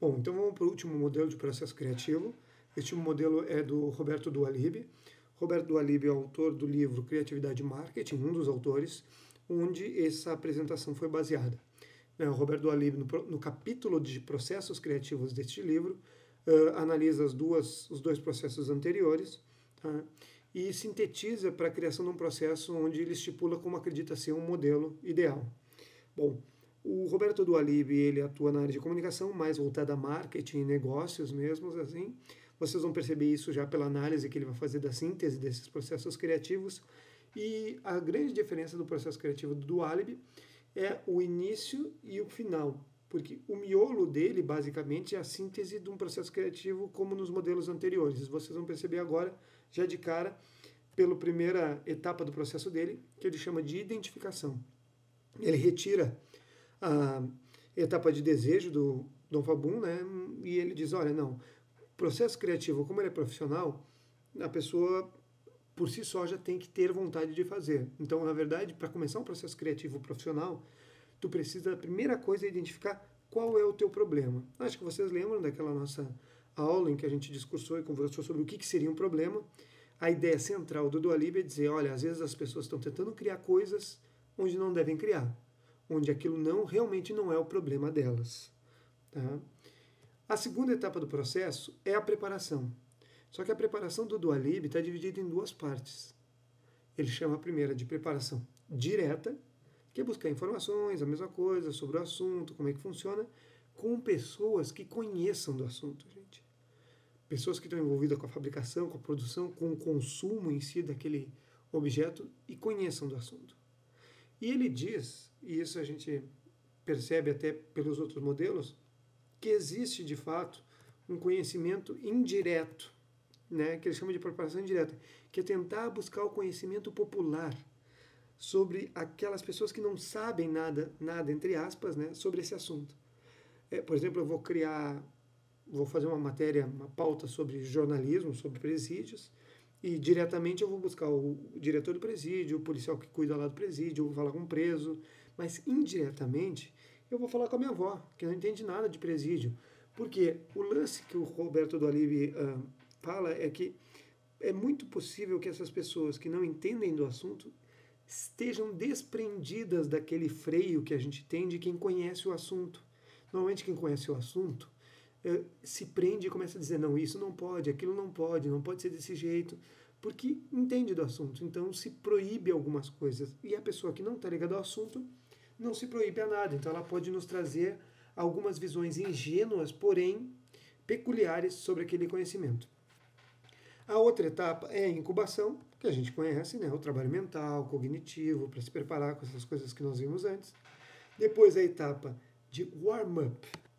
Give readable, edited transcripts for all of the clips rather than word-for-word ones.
Bom, então vamos para o último modelo de processo criativo. Este modelo é do Roberto Dualib. Roberto Dualib é o autor do livro Criatividade e Marketing, um dos autores, onde essa apresentação foi baseada. O Roberto Dualib, no capítulo de processos criativos deste livro, analisa os dois processos anteriores, tá? E sintetiza para a criação de um processo onde ele estipula como acredita ser um modelo ideal. Bom, o Roberto Dualib, ele atua na área de comunicação, mais voltada a marketing e negócios mesmo, assim. Vocês vão perceber isso já pela análise que ele vai fazer da síntese desses processos criativos. E a grande diferença do processo criativo do Dualib é o início e o final, porque o miolo dele, basicamente, é a síntese de um processo criativo como nos modelos anteriores. Vocês vão perceber agora, já de cara, pela primeira etapa do processo dele, que ele chama de identificação. Ele retira a etapa de desejo do Dom Fabum, né? E ele diz, olha, não, processo criativo, como ele é profissional, a pessoa por si só já tem que ter vontade de fazer. Então, na verdade, para começar um processo criativo profissional, tu precisa, a primeira coisa é identificar qual é o teu problema. Acho que vocês lembram daquela nossa aula em que a gente discursou e conversou sobre o que seria um problema. A ideia central do Dualib é dizer, olha, às vezes as pessoas estão tentando criar coisas onde não devem criar, onde aquilo realmente não é o problema delas. Tá? A segunda etapa do processo é a preparação. Só que a preparação do Dualib está dividida em duas partes. Ele chama a primeira de preparação direta, que é buscar informações, a mesma coisa, sobre o assunto, como é que funciona, com pessoas que conheçam do assunto, gente. Pessoas que estão envolvidas com a fabricação, com a produção, com o consumo em si daquele objeto e conheçam do assunto. E ele diz, e isso a gente percebe até pelos outros modelos, que existe de fato um conhecimento indireto, né, que ele chama de preparação indireta, que é tentar buscar o conhecimento popular sobre aquelas pessoas que não sabem nada entre aspas, né, sobre esse assunto. Por exemplo, eu vou fazer uma matéria, uma pauta sobre jornalismo, sobre presídios, e diretamente eu vou buscar o diretor do presídio, o policial que cuida lá do presídio, eu vou falar com o preso, mas indiretamente eu vou falar com a minha avó, que não entende nada de presídio. Porque o lance que o Roberto Dualib fala é que é muito possível que essas pessoas que não entendem do assunto estejam desprendidas daquele freio que a gente tem de quem conhece o assunto. Normalmente quem conhece o assunto se prende e começa a dizer, não, isso não pode, aquilo não pode ser desse jeito, porque entende do assunto, então se proíbe algumas coisas. E a pessoa que não está ligada ao assunto não se proíbe a nada, então ela pode nos trazer algumas visões ingênuas, porém peculiares sobre aquele conhecimento. A outra etapa é a incubação, que a gente conhece, né? O trabalho mental, cognitivo, para se preparar com essas coisas que nós vimos antes. Depois a etapa de warm-up.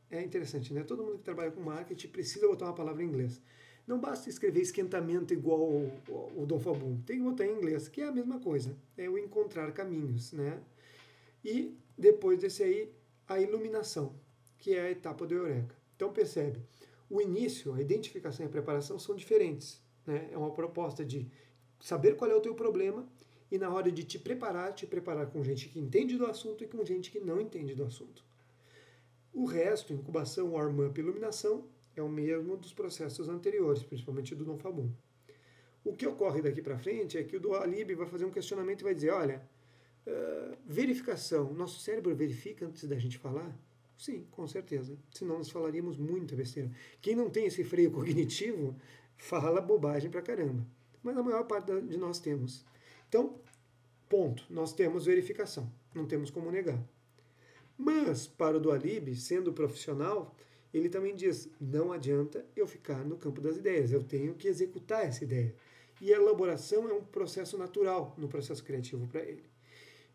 É interessante, né? Todo mundo que trabalha com marketing precisa botar uma palavra em inglês. Não basta escrever esquentamento igual o Dom Fabum. Tem que botar em inglês, que é a mesma coisa. É o encontrar caminhos, né? E depois desse aí, a iluminação, que é a etapa do Eureka. Então percebe, o início, a identificação e a preparação são diferentes. Né? É uma proposta de saber qual é o teu problema e na hora de te preparar com gente que entende do assunto e com gente que não entende do assunto. O resto, incubação, warm-up e iluminação, é o mesmo dos processos anteriores, principalmente do Dom Fabum. O que ocorre daqui para frente é que o Dualib vai fazer um questionamento e vai dizer, olha, verificação, nosso cérebro verifica antes da gente falar? Sim, com certeza, senão nós falaríamos muita besteira. Quem não tem esse freio cognitivo fala bobagem pra caramba, mas a maior parte de nós temos. Então, ponto, nós temos verificação, não temos como negar. Mas, para o Dualib, sendo profissional, ele também diz, não adianta eu ficar no campo das ideias, eu tenho que executar essa ideia. E a elaboração é um processo natural no processo criativo para ele.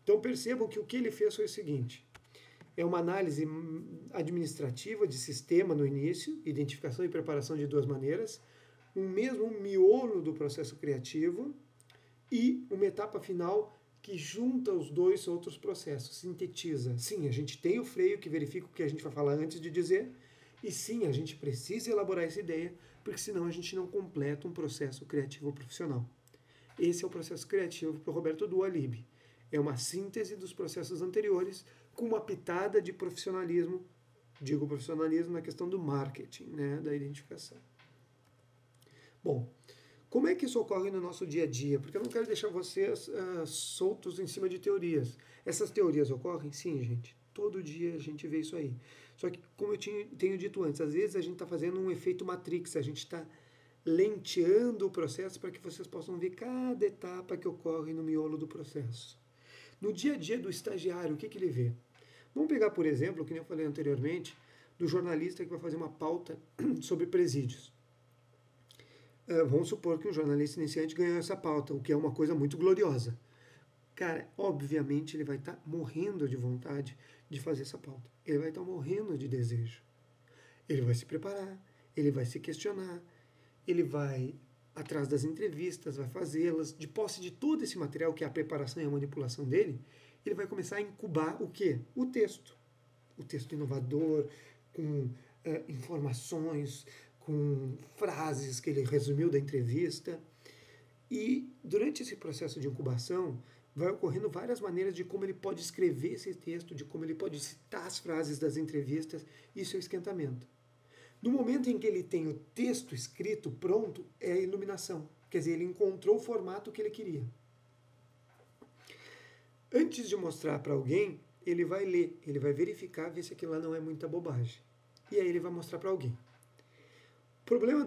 Então percebam que o que ele fez foi o seguinte, é uma análise administrativa de sistema no início, identificação e preparação de duas maneiras, um mesmo miolo do processo criativo e uma etapa final que junta os dois outros processos, sintetiza. Sim, a gente tem o freio que verifica o que a gente vai falar antes de dizer, e sim, a gente precisa elaborar essa ideia, porque senão a gente não completa um processo criativo profissional. Esse é o processo criativo para o Roberto Dualib. É uma síntese dos processos anteriores com uma pitada de profissionalismo digo profissionalismo na questão do marketing, né, da identificação. Bom, como é que isso ocorre no nosso dia a dia? Porque eu não quero deixar vocês soltos em cima de teorias. Essas teorias ocorrem? Sim, gente. Todo dia a gente vê isso aí. Só que, como eu tenho dito antes, às vezes a gente está fazendo um efeito Matrix, a gente está lenteando o processo para que vocês possam ver cada etapa que ocorre no miolo do processo. No dia a dia do estagiário, o que ele vê? Vamos pegar, por exemplo, que nem eu falei anteriormente, do jornalista que vai fazer uma pauta sobre presídios. Vamos supor que um jornalista iniciante ganhou essa pauta, o que é uma coisa muito gloriosa. Cara, obviamente ele vai estar morrendo de vontade de fazer essa pauta. Ele vai estar morrendo de desejo. Ele vai se preparar, ele vai se questionar, ele vai atrás das entrevistas, vai fazê-las, de posse de todo esse material, que é a preparação e a manipulação dele, ele vai começar a incubar o quê? O texto. O texto inovador, com informações, com frases que ele resumiu da entrevista. E durante esse processo de incubação, vai ocorrendo várias maneiras de como ele pode escrever esse texto, de como ele pode citar as frases das entrevistas, isso é o esquentamento. No momento em que ele tem o texto escrito pronto, é a iluminação. Quer dizer, ele encontrou o formato que ele queria. Antes de mostrar para alguém, ele vai ler, ele vai verificar, ver se aquilo lá não é muita bobagem. E aí ele vai mostrar para alguém. O problema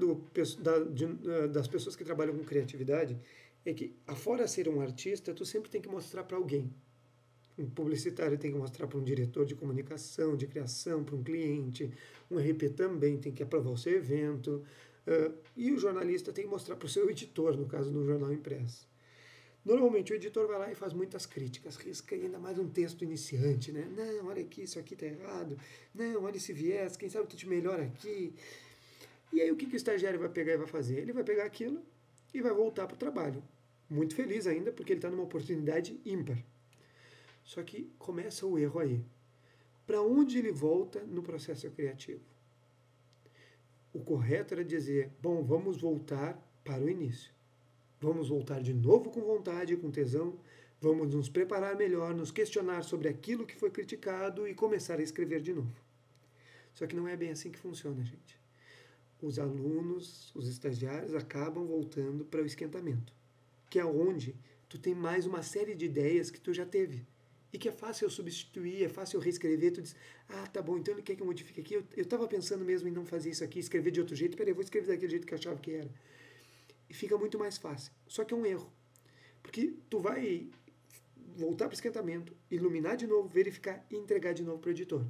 das pessoas que trabalham com criatividade é que, afora ser um artista, tu sempre tem que mostrar para alguém. Um publicitário tem que mostrar para um diretor de comunicação, de criação, para um cliente. Um RP também tem que aprovar o seu evento. E o jornalista tem que mostrar para o seu editor, no caso do jornal impresso. Normalmente o editor vai lá e faz muitas críticas, risca ainda mais um texto iniciante, né? Não, olha aqui, isso aqui está errado. Não, olha esse viés, quem sabe tu te melhora aqui. E aí o que o estagiário vai pegar e vai fazer? Ele vai pegar aquilo e vai voltar para o trabalho. Muito feliz ainda, porque ele está numa oportunidade ímpar. Só que começa o erro aí. Para onde ele volta no processo criativo? O correto era dizer, bom, vamos voltar para o início. Vamos voltar de novo com vontade, com tesão, vamos nos preparar melhor, nos questionar sobre aquilo que foi criticado e começar a escrever de novo. Só que não é bem assim que funciona, gente. Os alunos, os estagiários acabam voltando para o esquentamento, que é onde tu tem mais uma série de ideias que tu já teve. E que é fácil eu substituir, é fácil eu reescrever, tu diz, tá bom, então ele quer que eu modifique aqui, eu estava pensando mesmo em não fazer isso aqui, escrever de outro jeito, peraí, eu vou escrever daquele jeito que eu achava que era. E fica muito mais fácil. Só que é um erro. Porque tu vai voltar para o esquentamento, iluminar de novo, verificar e entregar de novo para o editor.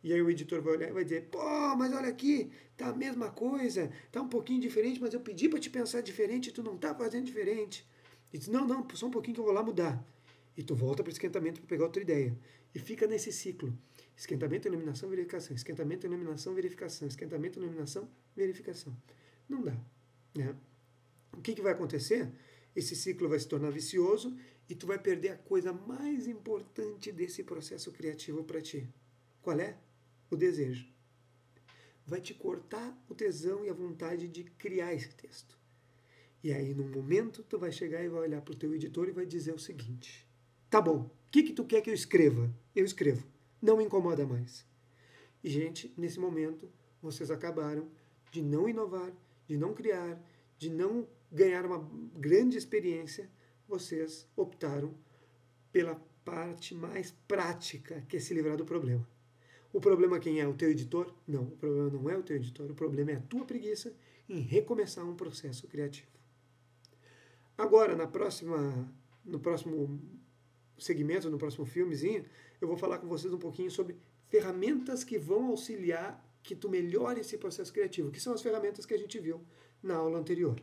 E aí o editor vai olhar e vai dizer, mas olha aqui, tá a mesma coisa, tá um pouquinho diferente, mas eu pedi para te pensar diferente e tu não tá fazendo diferente. E diz, não, só um pouquinho que eu vou lá mudar. E tu volta para o esquentamento para pegar outra ideia. E fica nesse ciclo. Esquentamento, iluminação, verificação. Esquentamento, iluminação, verificação. Esquentamento, iluminação, verificação. Não dá. Né? O que vai acontecer? Esse ciclo vai se tornar vicioso e tu vai perder a coisa mais importante desse processo criativo para ti. Qual é? O desejo. Vai te cortar o tesão e a vontade de criar esse texto. E aí, num momento, tu vai chegar e vai olhar para o teu editor e vai dizer o seguinte, tá bom, o que tu quer que eu escreva? Eu escrevo. Não me incomoda mais. E, gente, nesse momento, vocês acabaram de não inovar, de não criar, de não ganhar uma grande experiência, vocês optaram pela parte mais prática, que é se livrar do problema. O problema quem é? O teu editor? Não, o problema não é o teu editor, o problema é a tua preguiça em recomeçar um processo criativo. Agora, no próximo segmento, no próximo filmezinho, eu vou falar com vocês um pouquinho sobre ferramentas que vão auxiliar que tu melhore esse processo criativo, que são as ferramentas que a gente viu na aula anterior.